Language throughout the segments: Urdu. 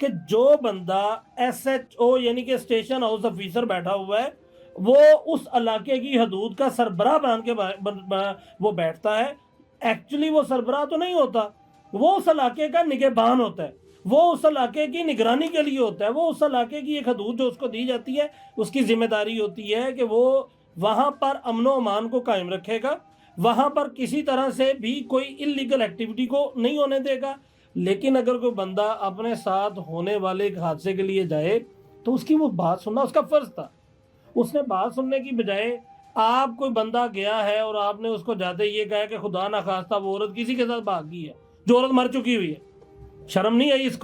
کہ جو بندہ ایس ایچ او یعنی کہ اسٹیشن ہاؤس آفیسر بیٹھا ہوا ہے وہ اس علاقے کی حدود کا سربراہ بن کے وہ بیٹھتا ہے، ایکچولی وہ سربراہ تو نہیں ہوتا، وہ اس علاقے کا نگہبان ہوتا ہے، وہ اس علاقے کی نگرانی کے لیے ہوتا ہے، وہ اس علاقے کی ایک حدود جو اس کو دی جاتی ہے اس کی ذمہ داری ہوتی ہے کہ وہ وہاں پر امن و امان کو قائم رکھے گا، وہاں پر کسی طرح سے بھی کوئی انلیگل ایکٹیویٹی کو نہیں ہونے دے گا۔ لیکن اگر کوئی بندہ اپنے ساتھ ہونے والے ایک حادثے کے لیے جائے تو اس کی وہ بات سننا اس کا فرض تھا۔ اس نے بات سننے کی بجائے آپ کوئی بندہ گیا ہے اور آپ نے اس کو جاتے یہ کہا کہ خدا نخواستہ وہ عورت کسی کے ساتھ بھاگ گئی ہے جو عورت مر چکی ہوئی ہے، شرم نہیں آئی اس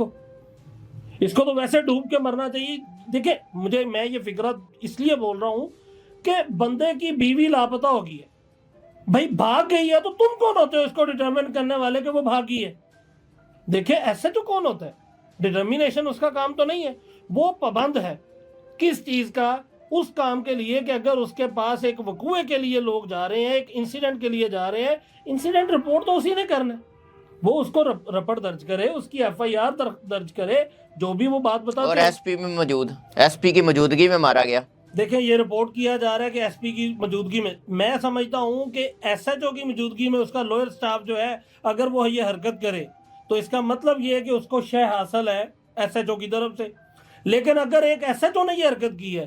کو تو ویسے ڈوب کے مرنا چاہیے۔ دیکھیں میں یہ فکرہ اس لیے بول رہا ہوں کہ بندے کی بیوی لاپتہ ہو گئی ہے، بھائی بھاگ گئی ہے تو تم کون ہوتے ہو اس کو ڈٹرمن کرنے والے کہ وہ بھاگی ہے؟ دیکھیں ایسے تو کون ہوتا ہے؟ ڈٹرمینیشن اس کا کام تو نہیں ہے، وہ پابند ہے کس چیز کا؟ اس کام کے لیے کہ اگر اس کے پاس ایک وقوعے کے لیے لوگ جا رہے ہیں، ایک انسیڈنٹ کے لیے جا رہے ہیں، انسیڈنٹ رپورٹ تو اسی نے کرنا ہے، وہ اس کو رپورٹ درج کرے، اس کی ایف آئی آر درج کرے، جو بھی وہ بات بتا۔ اور ایس پی کی موجودگی میں مارا گیا۔ دیکھیں یہ رپورٹ کیا جا رہا ہے کہ ایس پی کی موجودگی میں سمجھتا ہوں کہ ایس ایچ او کی موجودگی میں اس کا لوئر سٹاف جو ہے اگر وہ یہ حرکت کرے تو اس کا مطلب یہ ہے کہ اس کو شے حاصل ہے ایس ایچ او کی طرف سے۔ لیکن اگر ایک ایس ایچ او نے یہ حرکت کی ہے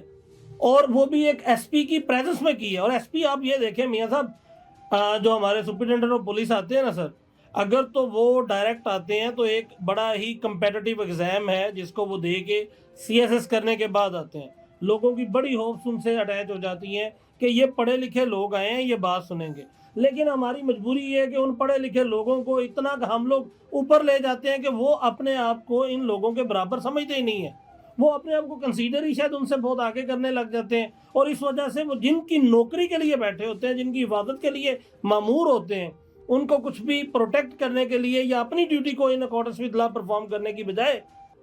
اور وہ بھی ایک ایس پی کی پریزنس میں کی ہے، اور ایس پی آپ یہ دیکھیں میاں صاحب جو ہمارے سپرنٹینڈنٹ آف پولیس آتے ہیں نا سر، اگر تو وہ ڈائریکٹ آتے ہیں تو ایک بڑا ہی کمپیٹیٹیو ایگزام ہے جس کو وہ دے کے سی ایس ایس کرنے کے بعد آتے ہیں، لوگوں کی بڑی ہوپس ان سے اٹیچ ہو جاتی ہیں کہ یہ پڑھے لکھے لوگ آئے ہیں یہ بات سنیں گے، لیکن ہماری مجبوری یہ ہے کہ ان پڑھے لکھے لوگوں کو اتنا ہم لوگ اوپر لے جاتے ہیں کہ وہ اپنے آپ کو ان لوگوں کے برابر سمجھتے ہی نہیں ہیں، وہ اپنے آپ کو کنسیڈر ہی شاید ان سے بہت آگے کرنے لگ جاتے ہیں، اور اس وجہ سے وہ جن کی نوکری کے لیے بیٹھے ہوتے ہیں، جن کی حفاظت کے لیے مامور ہوتے ہیں، ان کو کچھ بھی پروٹیکٹ کرنے کے لیے یا اپنی ڈیوٹی کو in accordance with law perform کرنے کی بجائے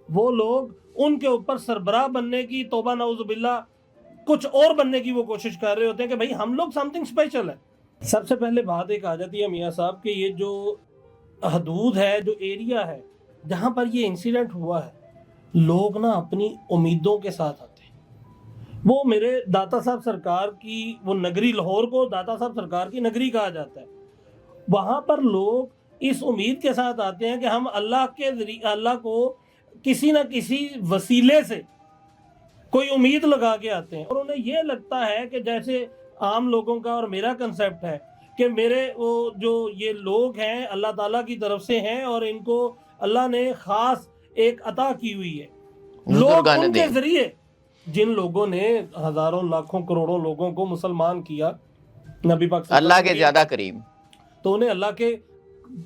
وہ لوگ ان کے اوپر سربراہ بننے کی، توبہ نعوذ باللہ کچھ اور بننے کی وہ کوشش کر رہے ہوتے ہیں کہ بھائی ہم لوگ سم تھنگ اسپیشل ہے۔ سب سے پہلے بات ایک آ جاتی ہے میاں صاحب کہ یہ جو حدود ہے، جو ایریا ہے جہاں پر یہ انسیڈنٹ ہوا ہے، لوگ نا اپنی امیدوں کے ساتھ آتے ہیں۔ وہ میرے داتا صاحب سرکار کی وہ نگری، لاہور کو داتا صاحب سرکار کی نگری کہا جاتا ہے، وہاں پر لوگ اس امید کے ساتھ آتے ہیں کہ ہم اللہ کے ذریعے اللہ کو کسی نہ کسی وسیلے سے کوئی امید لگا کے آتے ہیں، اور انہیں یہ لگتا ہے کہ جیسے عام لوگوں کا اور میرا کنسیپٹ ہے کہ میرے وہ جو یہ لوگ ہیں اللہ تعالیٰ کی طرف سے ہیں اور ان کو اللہ نے خاص ایک عطا کی ہوئی ہے، لوگ ان کے ذریعے جن لوگوں نے ہزاروں لاکھوں کروڑوں لوگوں کو مسلمان کیا نبی پاک اللہ کے زیادہ قریب، تو انہیں اللہ کے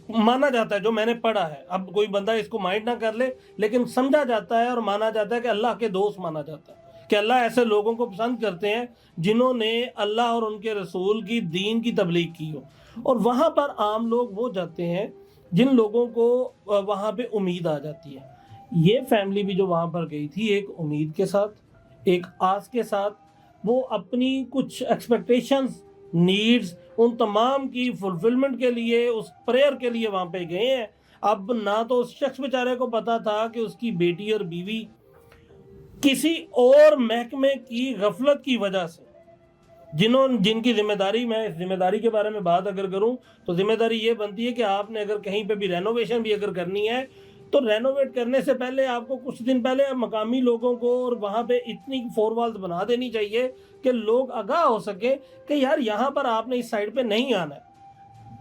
مانا جاتا ہے، جو میں نے پڑھا ہے، اب کوئی بندہ اس کو مائنڈ نہ کر لے لیکن سمجھا جاتا ہے اور مانا جاتا ہے کہ اللہ کے دوست مانا جاتا ہے، کہ اللہ ایسے لوگوں کو پسند کرتے ہیں جنہوں نے اللہ اور ان کے رسول کی دین کی تبلیغ کی ہو، اور وہاں پر عام لوگ وہ جاتے ہیں جن لوگوں کو وہاں پہ امید آ جاتی ہے۔ یہ فیملی بھی جو وہاں پر گئی تھی ایک امید کے ساتھ، ایک آس کے ساتھ، وہ اپنی کچھ ایکسپیکٹیشنز، نیڈز، ان تمام کی فلفلمنٹ کے لیے، اس پریئر کے لیے وہاں پہ گئے ہیں۔ اب نہ تو اس شخص بیچارے کو پتا تھا کہ اس کی بیٹی اور بیوی کسی اور محکمے کی غفلت کی وجہ سے جن کی ذمہ داری، میں اس ذمہ داری کے بارے میں بات اگر کروں تو ذمہ داری یہ بنتی ہے کہ آپ نے اگر کہیں پہ بھی رینوویشن بھی اگر کرنی ہے تو رینوویٹ کرنے سے پہلے آپ کو کچھ دن پہلے مقامی لوگوں کو اور وہاں پہ اتنی فور والز بنا دینی چاہیے کہ لوگ آگاہ ہو سکیں کہ یار یہاں پر آپ نے اس سائڈ پہ نہیں آنا ہے۔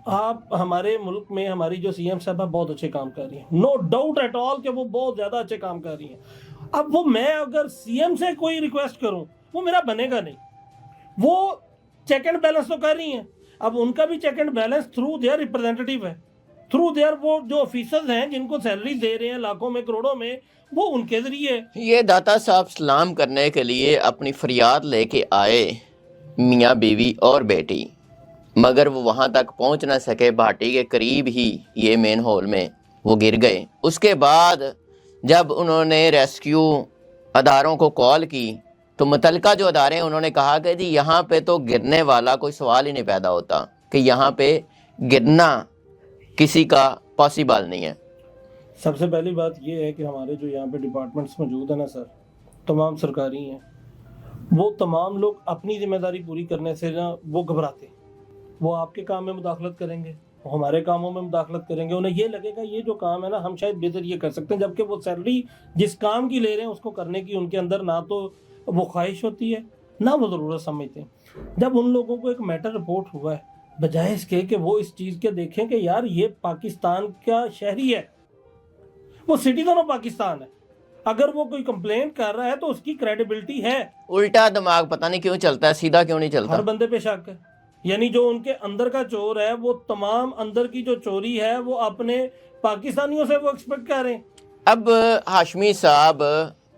آپ ہمارے ملک میں ہماری جو سی ایم صاحبہ بہت اچھے کام کر رہی ہیں، نو ڈاؤٹ ایٹ آل کہ وہ بہت زیادہ اچھے کام کر رہی ہیں۔ اب وہ میں اگر سی ایم سے کوئی ریکویسٹ کروں وہ میرا بنے گا نہیں، وہ چیک اینڈ بیلنس تو کر رہی ہیں، اب ان کا بھی check and balance through their representative ہے، تھرو دیئر وہ جو آفیسرز ہیں جن کو سیلری دے رہے ہیں لاکھوں میں کروڑوں میں، وہ ان کے ذریعے۔ یہ داتا صاحب سلام کرنے کے لیے اپنی فریاد لے کے آئے، میاں بیوی اور بیٹی، مگر وہ وہاں تک پہنچ نہ سکے، بھاٹی کے قریب ہی یہ مین ہول میں وہ گر گئے۔ اس کے بعد جب انہوں نے ریسکیو اداروں کو کال کی تو متعلقہ جو ادارے ہیں انہوں نے کہا کہ جی یہاں پہ تو گرنے والا کوئی سوال ہی نہیں پیدا ہوتا، کہ یہاں پہ گرنا کسی کا پاسبل نہیں ہے۔ سب سے پہلی بات یہ ہے کہ ہمارے جو یہاں پہ ڈپارٹمنٹس موجود ہیں نا سر، تمام سرکاری ہیں، وہ تمام لوگ اپنی ذمہ داری پوری کرنے سے نا وہ گھبراتے ہیں. وہ آپ کے کام میں مداخلت کریں گے، وہ ہمارے کاموں میں مداخلت کریں گے. انہیں یہ لگے گا یہ جو کام ہے نا ہم شاید بہتر یہ کر سکتے ہیں، جبکہ وہ سیلری جس کام کی لے رہے ہیں اس کو کرنے کی ان کے اندر نہ تو وہ خواہش ہوتی ہے نہ وہ ضرورت سمجھتے ہیں. جب ان لوگوں کو ایک میٹر رپورٹ ہوا ہے، بجائے اس کے کہ وہ اس چیز کے دیکھیں کہ یار یہ پاکستان کا شہری ہے، وہ سٹیزن آف پاکستان ہے، اگر وہ کوئی کمپلینٹ کر رہا ہے تو اس کی کریڈیبلٹی ہے. الٹا دماغ پتہ نہیں کیوں چلتا ہے، سیدھا کیوں نہیں چلتا. ہر بندے پہ شک ہے. یعنی جو ان کے اندر کا چور ہے وہ تمام اندر کی جو چوری ہے وہ اپنے پاکستانیوں سے وہ ایکسپیکٹ کر رہے ہیں. اب ہاشمی صاحب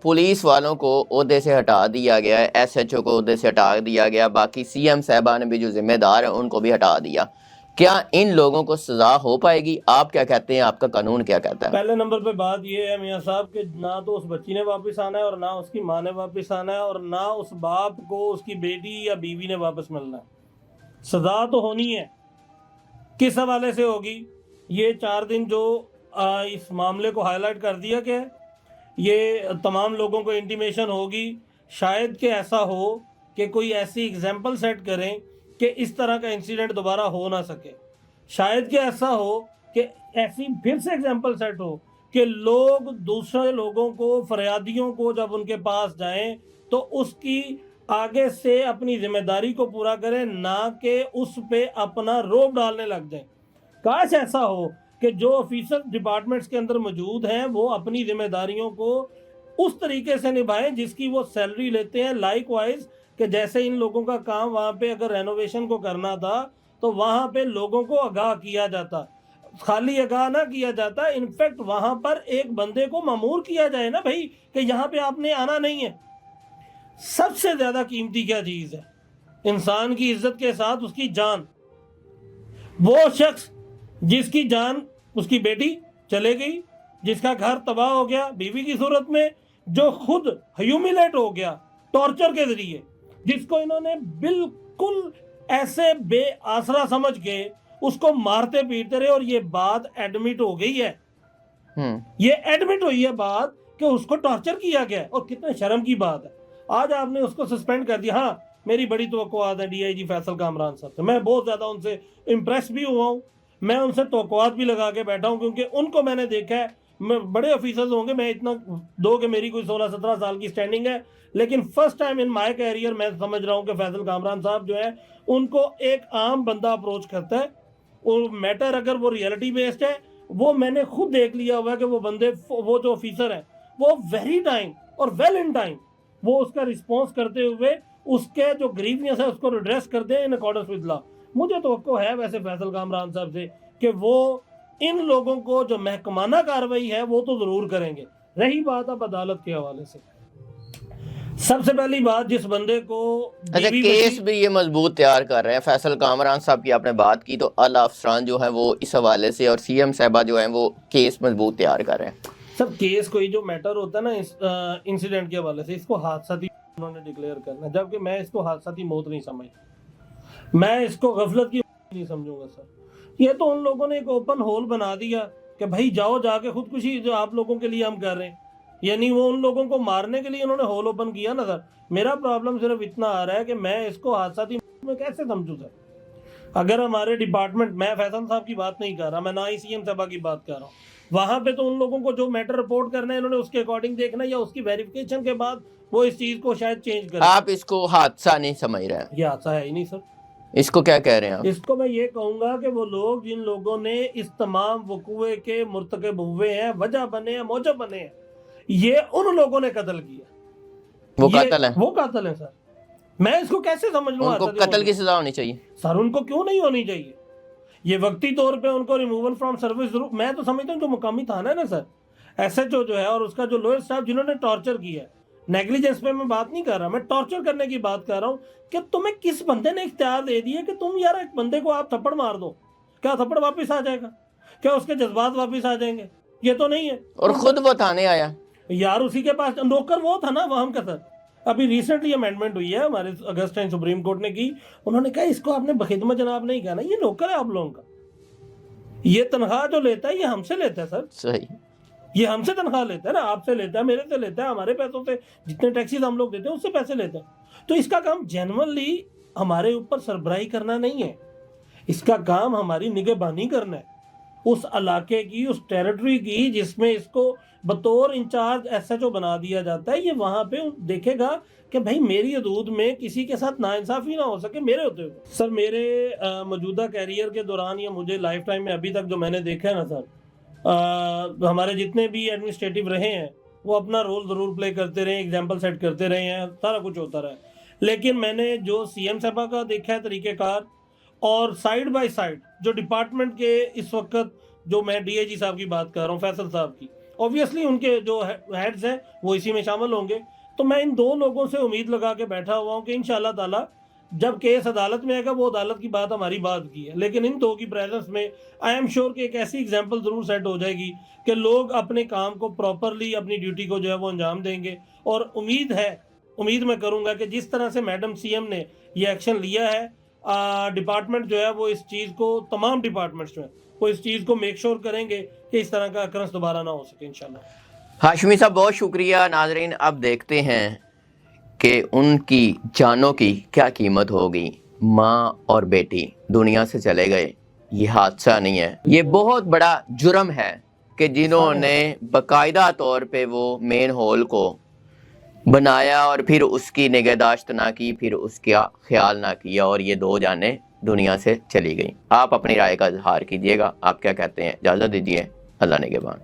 پولیس والوں کو عہدے سے ہٹا دیا گیا ہے، ایس ایچ او کو عہدے سے ہٹا دیا گیا، باقی سی ایم صاحبان بھی جو ذمہ دار ہیں ان کو بھی ہٹا دیا. کیا ان لوگوں کو سزا ہو پائے گی؟ آپ کیا کہتے ہیں، آپ کا قانون کیا کہتا ہے؟ پہلے نمبر پہ بات یہ ہے میاں صاحب کہ نہ تو اس بچی نے واپس آنا ہے اور نہ اس کی ماں نے واپس آنا ہے اور نہ اس باپ کو اس کی بیٹی یا بیوی نے واپس ملنا ہے. سزا تو ہونی ہے. کس حوالے سے ہوگی؟ یہ 4 دن جو اس معاملے کو ہائی لائٹ کر دیا کہ یہ تمام لوگوں کو انٹیمیشن ہوگی، شاید کہ ایسا ہو کہ کوئی ایسی ایگزامپل سیٹ کریں کہ اس طرح کا انسیڈنٹ دوبارہ ہو نہ سکے. شاید کہ ایسا ہو کہ ایسی پھر سے ایگزامپل سیٹ ہو کہ لوگ دوسرے لوگوں کو، فریادیوں کو جب ان کے پاس جائیں تو اس کی آگے سے اپنی ذمہ داری کو پورا کریں، نہ کہ اس پہ اپنا روب ڈالنے لگ جائیں. کاش ایسا ہو کہ جو آفیسر ڈپارٹمنٹس کے اندر موجود ہیں وہ اپنی ذمہ داریوں کو اس طریقے سے نبھائیں جس کی وہ سیلری لیتے ہیں. لائک وائز کہ جیسے ان لوگوں کا کام وہاں پہ اگر رینوویشن کو کرنا تھا تو وہاں پہ لوگوں کو آگاہ کیا جاتا، خالی آگاہ نہ کیا جاتا، انفیکٹ وہاں پر ایک بندے کو مامور کیا جائے نا بھائی کہ یہاں پہ آپ نے آنا نہیں ہے. سب سے زیادہ قیمتی کیا چیز ہے انسان کی عزت کے ساتھ؟ اس کی جان. وہ شخص جس کی جان، اس کی بیٹی چلے گئی، جس کا گھر تباہ ہو گیا بیوی کی صورت میں، جو خود ہیوملیٹ ہو گیا ٹارچر کے ذریعے، جس کو انہوں نے بالکل ایسے بے آسرا سمجھ کے اس کو مارتے پیٹتے رہے، اور یہ بات ایڈمٹ ہو گئی ہے. یہ ایڈمٹ ہوئی ہے بات کہ اس کو ٹارچر کیا گیا ہے. اور کتنے شرم کی بات ہے آج آپ نے اس کو سسپینڈ کر دیا. ہاں میری بڑی توقعات ہے ڈی آئی جی فیصل کامران صاحب سے، میں بہت زیادہ ان سے امپریس بھی ہوا ہوں، میں ان سے توقعات بھی لگا کے بیٹھا ہوں کیونکہ ان کو میں نے دیکھا ہے. میں بڑے آفیسرز ہوں گے، میں اتنا دو کہ میری کوئی 16-17 سال کی سٹینڈنگ ہے، لیکن first time in my career میں سمجھ رہا ہوں کہ فیصل کامران صاحب جو ہے ان کو ایک عام بندہ اپروچ کرتا ہے، اور میٹر اگر وہ ریئلٹی بیسڈ ہے، وہ میں نے خود دیکھ لیا ہوا ہے کہ وہ بندے، وہ جو آفیسر ہیں وہ ویری ٹائم اور ویل ان ٹائم وہ اس کا رسپانس کرتے ہوئے اس کے جو گریونس ہے اس کو ریڈریس کرتے ہیں ان اکارڈنس ود لا. مجھے توقع ہے ویسے فیصل کامران صاحب سے کہ وہ ان لوگوں کو جو محکمانہ کارروائی ہے وہ تو ضرور کریں گے. رہی بات اب عدالت کے حوالے سے، سب سے پہلی بات جس بندے کو اچھا کیس بھی یہ مضبوط تیار کر رہے ہیں فیصل کامران صاحب کی آپ نے بات کی، تو اعلی افسران جو ہیں وہ اس حوالے سے اور سی ایم صاحبہ جو ہیں وہ کیس مضبوط تیار کر رہے ہیں. سب کیس کوئی جو میٹر ہوتا ہے نا انسیڈنٹ کے حوالے سے، اس کو حادثاتی انہوں نے ڈکلیئر کرنا، جبکہ میں اس کو حادثاتی موت نہیں سمجھتا، میں اس کو غفلت کی نہیں سمجھوں گا سر. یہ تو ان لوگوں نے ایک اوپن ہول بنا دیا کہ بھائی جاؤ جا کے خودکشی جو آپ لوگوں کے لیے ہم کر رہے ہیں، یعنی وہ ان لوگوں کو مارنے کے لیے انہوں نے ہول اوپن کیا نا سر. میرا پرابلم صرف اتنا آ رہا ہے کہ میں اس کو حادثاتی میں کیسے سمجھوں سر. اگر ہمارے ڈپارٹمنٹ، میں فیصل صاحب کی بات نہیں کر رہا، میں نہ ہی سی ایم صاحبہ کی بات کر رہا ہوں، وہاں پہ تو ان لوگوں کو جو میٹر رپورٹ کرنا ہے انہوں نے اس کے اکارڈنگ دیکھنا ہے، یا اس کی ویریفیکیشن کے بعد وہ اس چیز کو شاید چینج کریں. آپ اس کو حادثہ نہیں سمجھ رہے ہیں؟ یہ حادثہ ہے ہی نہیں سر. اس کو کیا کہہ رہے ہیں آپ؟ اس کو میں یہ کہوں گا کہ وہ لوگ جن لوگوں نے اس تمام وقوعے کے مرتکب ہوئے ہیں، وجہ بنے ہیں، موجب بنے ہیں، یہ ان لوگوں نے قتل کیا. وہ قاتل ہیں؟ وہ قاتل ہیں سر. میں اس کو کیسے سمجھ لوں؟ ان کو قتل کی سزا ہونی چاہیے سر. ان کو کیوں نہیں ہونی چاہیے؟ یہ وقتی طور پہ ان کو ریموول فرام سروس ضرور. میں تو سمجھتا ہوں جو مقامی تھانہ ہے نا سر، ایس ایچ او جو ہے اور اس کا جو لوئر اسٹاف جنہوں نے ٹارچر کیا ہے، نیگلیجنس پہ میں بات نہیں کر رہا، میں ٹارچر کرنے کی بات کر رہا ہوں کہ تمہیں کس بندے نے اختیار دے دیا کہ تم یار ایک بندے کو آپ تھپڑ مار دو، کیا تھپڑ واپس آ جائے گا؟ کیا اس کے جذبات واپس آ جائیں گے؟ یہ تو نہیں ہے. اور خود وہ تھانے آیا یار، اسی کے پاس نوکر وہ تھا نا وہاں کا سر. ابھی ریسنٹلی امینڈمنٹ ہوئی ہے ہمارے اگست ٹائم سپریم کورٹ نے کی، انہوں نے کہا اس کو آپ نے بخدمت جناب نہیں کہنا، یہ نوکر ہے آپ لوگوں کا، یہ تنخواہ جو لیتا ہے یہ ہم سے لیتا ہے سر. صحیح. یہ ہم سے تنخواہ لیتا ہے نا، آپ سے لیتا ہے، میرے سے لیتا ہے، ہمارے پیسوں سے جتنے ٹیکسیز ہم لوگ دیتے ہیں اس سے پیسے لیتا ہے. تو اس کا کام جنرلی ہمارے اوپر سربراہی کرنا نہیں ہے، اس کا کام ہماری نگہبانی کرنا ہے اس علاقے کی، اس ٹیریٹری کی جس میں اس کو بطور انچارج ایس ایچ او بنا دیا جاتا ہے. یہ وہاں پہ دیکھے گا کہ بھائی میری حدود میں کسی کے ساتھ ناانصافی نہ ہو سکے میرے ہوتے ہوئے. سر میرے موجودہ کیریئر کے دوران یا مجھے لائف ٹائم میں ابھی تک جو میں نے دیکھا ہے نا سر، ہمارے جتنے بھی ایڈمنسٹریٹو رہے ہیں وہ اپنا رول ضرور پلے کرتے رہے، ایگزامپل سیٹ کرتے رہے ہیں، سارا کچھ ہوتا رہا. لیکن میں نے جو سی ایم صاحبہ کا دیکھا ہے طریقہ کار، اور سائیڈ بائی سائیڈ جو ڈپارٹمنٹ کے اس وقت جو میں ڈی اے جی صاحب کی بات کر رہا ہوں، فیصل صاحب کی، اوبویسلی ان کے جو ہیڈز ہیں وہ اسی میں شامل ہوں گے. تو میں ان دو لوگوں سے امید لگا کے بیٹھا ہوا ہوں کہ انشاءاللہ تعالیٰ جب کیس عدالت میں آئے گا وہ عدالت کی بات ہماری بات کی ہے، لیکن ان دو کی پریزنس میں آئی ایم شیور کہ ایک ایسی ایگزامپل ضرور سیٹ ہو جائے گی کہ لوگ اپنے کام کو پراپرلی، اپنی ڈیوٹی کو جو ہے وہ انجام دیں گے. اور امید میں کروں گا کہ جس طرح سے میڈم سی ایم نے یہ ایکشن لیا ہے، ڈپارٹمنٹ جو ہے وہ اس چیز کو، تمام ڈپارٹمنٹس جو ہیں وہ اس چیز کو میک شور کریں گے کہ اس طرح کا اکرنس دوبارہ نہ ہو سکے انشاءاللہ. ہاشمی صاحب بہت شکریہ. ناظرین اب دیکھتے ہیں کہ ان کی جانوں کی کیا قیمت ہوگی. ماں اور بیٹی دنیا سے چلے گئے، یہ حادثہ نہیں ہے، یہ بہت بڑا جرم ہے کہ جنہوں نے باقاعدہ طور پہ وہ مین ہول کو بنایا اور پھر اس کی نگہداشت نہ کی، پھر اس کا خیال نہ کیا، اور یہ دو جانیں دنیا سے چلی گئیں. آپ اپنی رائے کا اظہار کیجیے گا، آپ کیا کہتے ہیں؟ اجازت دیجیے. اللہ نگہبان.